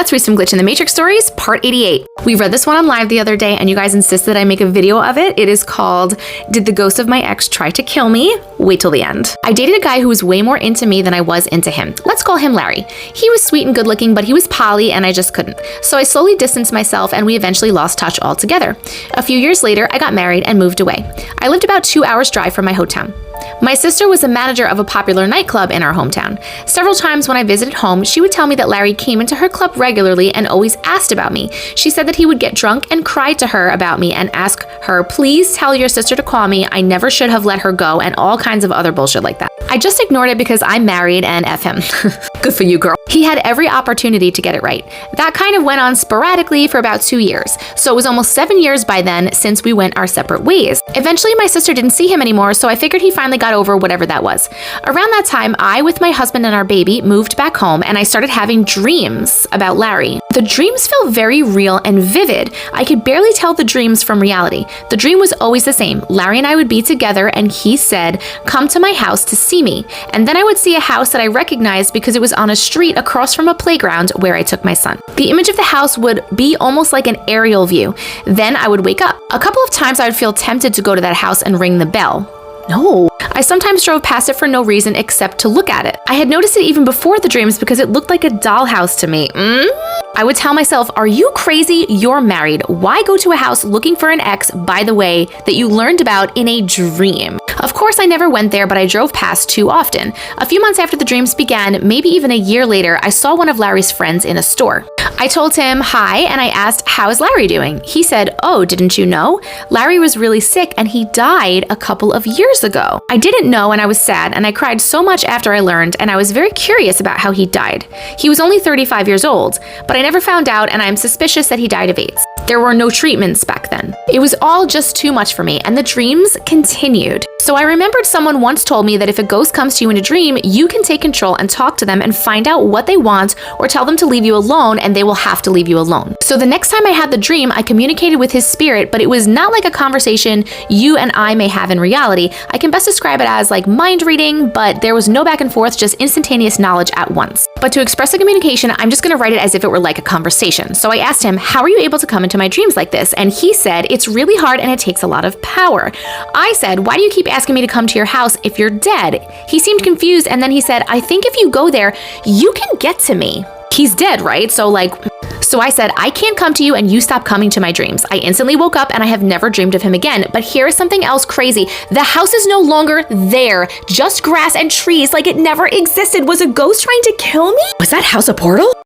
Let's read some Glitch in the Matrix stories, part 88. We read this one on live the other day and you guys insisted I make a video of it. It is called, Did the Ghost of My Ex Try to Kill Me? Wait till the end. I dated a guy who was way more into me than I was into him. Let's call him Larry. He was sweet and good looking, but he was poly and I just couldn't. So I slowly distanced myself and we eventually lost touch altogether. A few years later, I got married and moved away. I lived about 2 hours drive from my hometown. My sister was a manager of a popular nightclub in our hometown. Several times when I visited home, she would tell me that Larry came into her club regularly and always asked about me. She said that he would get drunk and cry to her about me and ask her, please tell your sister to call me, I never should have let her go, and all kinds of other bullshit like that. I just ignored it because I'm married and F him. Good for you, girl. He had every opportunity to get it right. That kind of went on sporadically for about 2 years. So it was almost 7 years by then since we went our separate ways. Eventually, my sister didn't see him anymore, so I figured he finally got over whatever that was. Around that time, I, with my husband and our baby, moved back home and I started having dreams about Larry. The dreams felt very real and vivid. I could barely tell the dreams from reality. The dream was always the same. Larry and I would be together and he said, come to my house to see me. And then I would see a house that I recognized because it was on a street across from a playground where I took my son. The image of the house would be almost like an aerial view. Then I would wake up. A couple of times I would feel tempted to go to that house and ring the bell. No. I sometimes drove past it for no reason except to look at it. I had noticed it even before the dreams because it looked like a dollhouse to me. I would tell myself, are you crazy? You're married. Why go to a house looking for an ex, by the way, that you learned about in a dream? Of course, I never went there, but I drove past too often. A few months after the dreams began, maybe even a year later, I saw one of Larry's friends in a store. I told him hi and I asked, how is Larry doing? He said, oh, didn't you know? Larry was really sick and he died a couple of years ago. I didn't know and I was sad and I cried so much after I learned and I was very curious about how he died. He was only 35 years old, but I never found out and I'm suspicious that he died of AIDS. There were no treatments back then. It was all just too much for me and the dreams continued. So I remembered someone once told me that if a ghost comes to you in a dream, you can take control and talk to them and find out what they want or tell them to leave you alone and they will have to leave you alone. So the next time I had the dream, I communicated with his spirit, but it was not like a conversation you and I may have in reality. I can best describe it as like mind reading, but there was no back and forth, just instantaneous knowledge at once. But to express the communication, I'm just gonna write it as if it were like a conversation. So I asked him, how are you able to come into my dreams like this? And he said, it's really hard and it takes a lot of power. I said, why do you keep asking me to come to your house if you're dead? He seemed confused and then he said, I think if you go there, you can get to me. He's dead, right? So I said, I can't come to you and you stop coming to my dreams. I instantly woke up and I have never dreamed of him again. But here is something else crazy. The house is no longer there, just grass and trees like it never existed. Was a ghost trying to kill me? Was that house a portal?